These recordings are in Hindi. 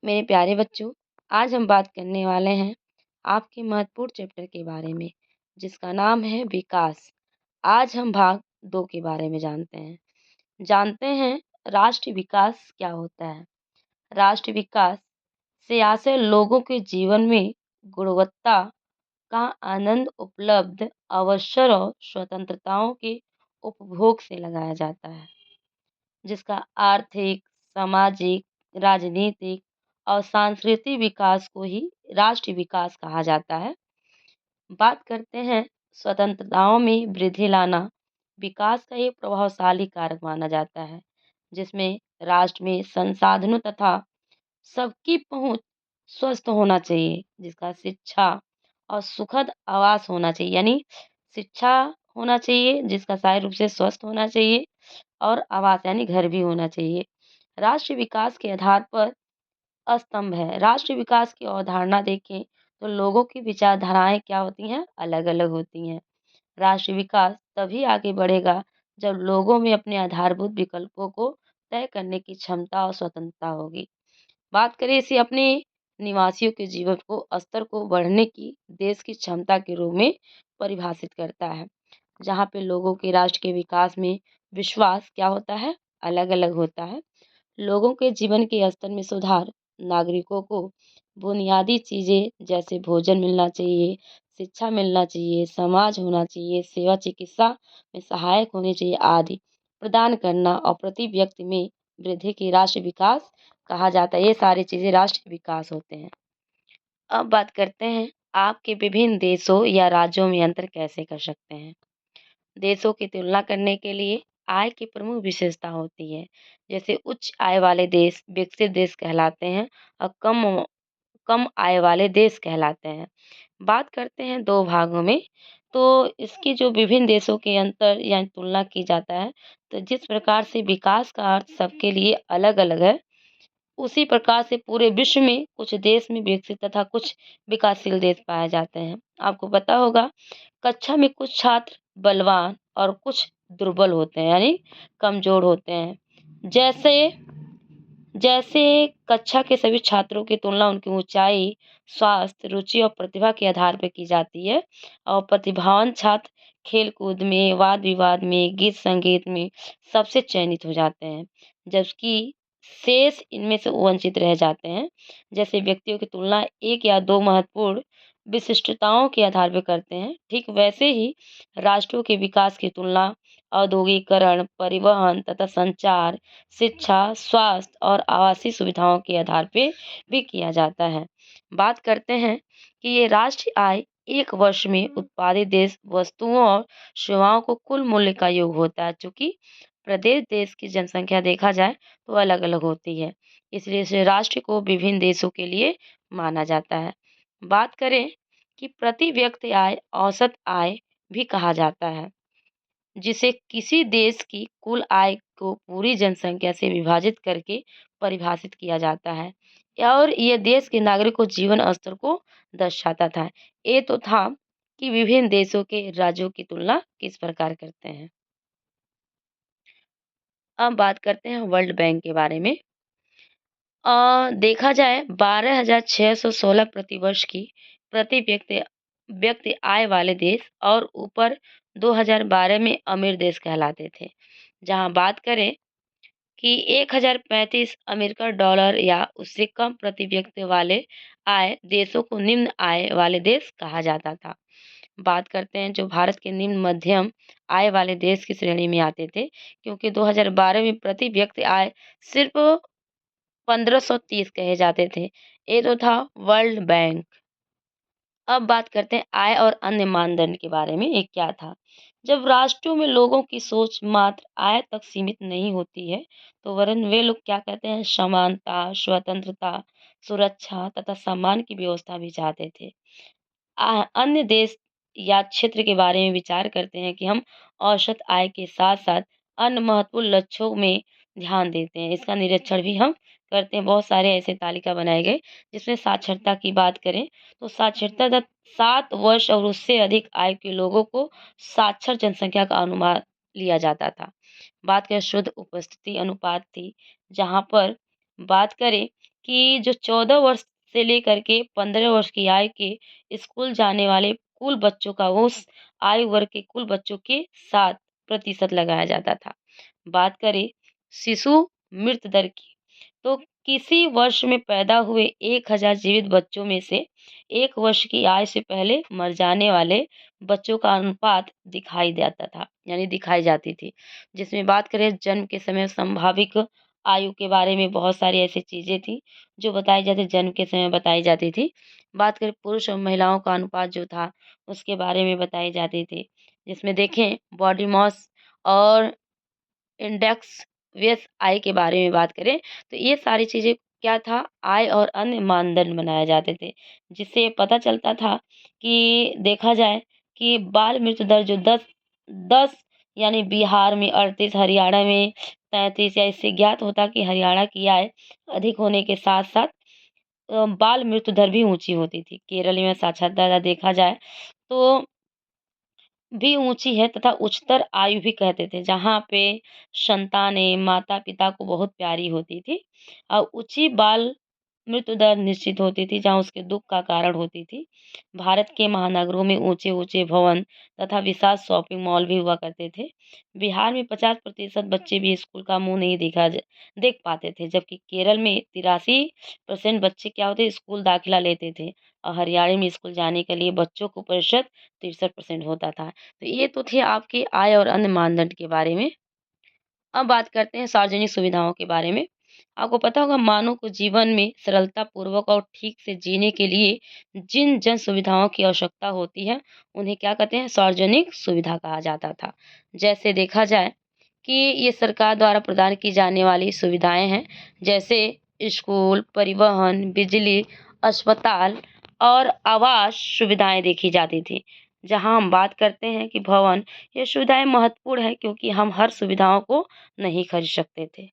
मेरे प्यारे बच्चों, आज हम बात करने वाले हैं आपके महत्वपूर्ण चैप्टर के बारे में, जिसका नाम है विकास। आज हम भाग 2 के बारे में जानते हैं राष्ट्रीय विकास क्या होता है। राष्ट्रीय विकास से आशय लोगों के जीवन में गुणवत्ता का आनंद उपलब्ध अवसर और स्वतंत्रताओं के उपभोग से लगाया जाता है, जिसका आर्थिक, सामाजिक, राजनीतिक और सांस्कृतिक विकास को ही राष्ट्रीय विकास कहा जाता है। बात करते हैं स्वतंत्रताओं में वृद्धि लाना विकास का एक प्रभावशाली कारक माना जाता है, जिसमें राष्ट्र में संसाधनों तथा सबकी पहुंच स्वस्थ होना चाहिए, जिसका शिक्षा और सुखद आवास होना चाहिए, यानी शिक्षा होना चाहिए जिसका सही रूप से स्वस्थ होना चाहिए और आवास यानी घर भी होना चाहिए। राष्ट्रीय विकास के आधार पर स्तंभ है। राष्ट्रीय विकास की अवधारणा देखें तो लोगों की विचारधाराएं क्या होती हैं, अलग अलग होती हैं। राष्ट्रीय विकास तभी आगे बढ़ेगा जब लोगों में अपने आधारभूत विकल्पों को तय करने की क्षमता और स्वतंत्रता होगी। बात करें इसे अपने निवासियों के जीवन को स्तर को बढ़ने की देश की क्षमता के रूप में परिभाषित करता है, जहाँ पे लोगों के राष्ट्र के विकास में विश्वास क्या होता है, अलग अलग होता है। लोगों के जीवन के स्तर में सुधार, नागरिकों को बुनियादी चीज़ें जैसे भोजन मिलना चाहिए, शिक्षा मिलना चाहिए, समाज होना चाहिए, सेवा चिकित्सा में सहायक होनी चाहिए आदि प्रदान करना और प्रति व्यक्ति में वृद्धि की राष्ट्रीय विकास कहा जाता है। ये सारी चीज़ें राष्ट्रीय विकास होते हैं। अब बात करते हैं आपके विभिन्न देशों या राज्यों में अंतर कैसे कर सकते हैं। देशों की तुलना करने के लिए आय की प्रमुख विशेषता होती है। जैसे उच्च आय वाले देश विकसित देश कहलाते हैं और कम आय वाले देश कहलाते हैं। बात करते हैं दो भागों में, तो इसकी जो विभिन्न देशों के अंतर या तुलना की जाता है, तो जिस प्रकार से विकास का अर्थ सबके लिए अलग अलग है, उसी प्रकार से पूरे विश्व में कुछ देश में विकसित तथा कुछ विकासशील देश पाए जाते हैं। आपको पता होगा कक्षा में कुछ छात्र बलवान और कुछ दुर्बल होते हैं, यानी कमजोर होते हैं। जैसे जैसे कक्षा के सभी छात्रों की तुलना उनकी ऊंचाई, स्वास्थ्य, रुचि और प्रतिभा के आधार पर की जाती है और प्रतिभावान छात्र खेल कूद में, वाद विवाद में, गीत संगीत में सबसे चयनित हो जाते हैं, जबकि शेष इनमें से वंचित रह जाते हैं। जैसे व्यक्तियों की तुलना एक या दो महत्वपूर्ण विशिष्टताओं के आधार पर करते हैं, ठीक वैसे ही राष्ट्रों के विकास की तुलना औद्योगिकरण, परिवहन तथा संचार, शिक्षा, स्वास्थ्य और आवासीय सुविधाओं के आधार पे भी किया जाता है। बात करते हैं कि ये राष्ट्रीय आय एक वर्ष में उत्पादित देश वस्तुओं और सेवाओं को कुल मूल्य का योग होता है, चूंकि प्रत्येक देश की जनसंख्या देखा जाए तो अलग अलग होती है, इसलिए इसे राष्ट्र को विभिन्न देशों के लिए माना जाता है। बात करें कि प्रति व्यक्ति आय औसत आय भी कहा जाता है, जिसे किसी देश की कुल आय को पूरी जनसंख्या से विभाजित करके परिभाषित किया जाता है, और ये देश के नागरिकों जीवन स्तर को दर्शाता था। ये तो था कि विभिन्न देशों के राज्यों की तुलना किस प्रकार करते हैं। अब बात करते हैं वर्ल्ड बैंक के बारे में। देखा जाए 12,616 प्रतिवर्ष की प्रति व्यक्ति व्यक्ति आय वाले देश और ऊपर 2012 में अमीर देश कहलाते थे। जहां बात करें कि 1035 अमेरिकन डॉलर या उससे कम प्रति व्यक्ति वाले आय देशों को निम्न आय वाले देश कहा जाता था। बात करते हैं जो भारत के निम्न मध्यम आय वाले देश की श्रेणी में आते थे, क्योंकि 2012 में प्रति व्यक्ति आय सिर्फ 1530 कहे जाते थे। ये तो था वर्ल्ड बैंक। अब बात करते हैं आय और अन्य मानदंड के बारे में, ये क्या था। जब राष्ट्रों में लोगों की सोच मात्र आय तक सीमित नहीं होती है, तो वरन वे लोग क्या कहते हैं, समानता, स्वतंत्रता, सुरक्षा तथा सम्मान की व्यवस्था भी चाहते थे। अन्य देश या क्षेत्र के बारे में विचार करते हैं कि हम औसत आय के साथ साथ अन्य महत्वपूर्ण लक्ष्यों में ध्यान देते हैं। इसका निरीक्षण भी हम करते हैं। बहुत सारे ऐसे तालिका बनाए गए, जिसमें साक्षरता की बात करें तो साक्षरता दर 7 वर्ष और उससे अधिक आयु के लोगों को साक्षर जनसंख्या का अनुमान लिया जाता था। बात करें शुद्ध उपस्थिति अनुपात थी, जहाँ पर बात करें कि जो 14 वर्ष से लेकर के 15 वर्ष की आयु के स्कूल जाने वाले कुल बच्चों का उस आयु वर्ग के कुल बच्चों के 7% लगाया जाता था। बात करें शिशु मृत्यु दर की, तो किसी वर्ष में पैदा हुए 1000 जीवित बच्चों में से 1 वर्ष की आयु से पहले मर जाने वाले बच्चों का अनुपात दिखाई देता था, यानी दिखाई जाती थी। जिसमें बात करें जन्म के समय संभाविक आयु के बारे में बहुत सारी ऐसी चीज़ें थी, जो बताई जाती जन्म के समय बताई जाती थी। बात करें पुरुष और महिलाओं का अनुपात जो था, उसके बारे में बताई जाती थी। जिसमें देखें बॉडी मास और इंडेक्स आय के बारे में बात करें, तो ये सारी चीज़ें क्या था, आय और अन्य मानदंड बनाए जाते थे। जिससे पता चलता था कि देखा जाए कि बाल मृत्यु दर जो 10 यानी बिहार में 38, हरियाणा में 33, या इससे ज्ञात होता कि हरियाणा की आय अधिक होने के साथ-साथ बाल मृत्यु दर भी ऊँची होती थी। केरल में साक्षरता देखा जाए तो भी ऊँची है तथा उच्चतर आयु भी कहते थे, जहाँ पे संतानें माता-पिता को बहुत प्यारी होती थी और ऊँची बाल मृत्यु दर निश्चित होती थी, जहाँ उसके दुःख का कारण होती थी। भारत के महानगरों में ऊँचे-ऊँचे भवन तथा विशाल शॉपिंग मॉल भी हुआ करते थे। बिहार में 50% बच्चे भी स्कूल का मुँह नहीं देख पाते थे, जबकि केरल में 83% बच्चे क्या होते स्कूल दाखिला लेते थे और हरियाणा में स्कूल जाने के लिए बच्चों को प्रतिशत 63% होता था। तो ये तो थे आपके आय और अन्य मानदंड के बारे में। अब बात करते हैं सार्वजनिक सुविधाओं के बारे में। आपको पता होगा मानव को जीवन में सरलता पूर्वक और ठीक से जीने के लिए जिन जन सुविधाओं की आवश्यकता होती है, उन्हें क्या कहते हैं? सार्वजनिक सुविधा कहा जाता था। जैसे देखा जाए कि ये सरकार द्वारा प्रदान की जाने वाली सुविधाएँ हैं, जैसे स्कूल, परिवहन, बिजली, अस्पताल और आवास सुविधाएँ देखी जाती थी। जहाँ हम बात करते हैं कि भवन, ये सुविधाएँ महत्वपूर्ण है क्योंकि हम हर सुविधाओं को नहीं खरीद सकते थे।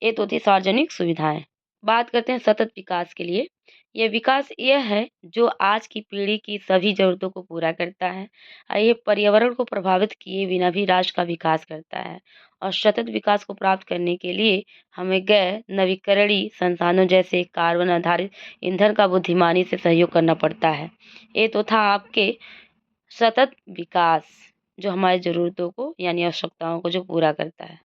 ये तो थी सार्वजनिक सुविधाएँ। बात करते हैं सतत विकास के लिए। ये विकास यह है जो आज की पीढ़ी की सभी ज़रूरतों को पूरा करता है। ये पर्यावरण को प्रभावित किए बिना भी राष्ट्र का विकास करता है और सतत विकास को प्राप्त करने के लिए हमें गैर नवीकरणीय संसाधनों जैसे कार्बन आधारित ईंधन का बुद्धिमानी से सहयोग करना पड़ता है। ये तो था आपके सतत विकास, जो हमारी ज़रूरतों को यानी आवश्यकताओं को जो पूरा करता है।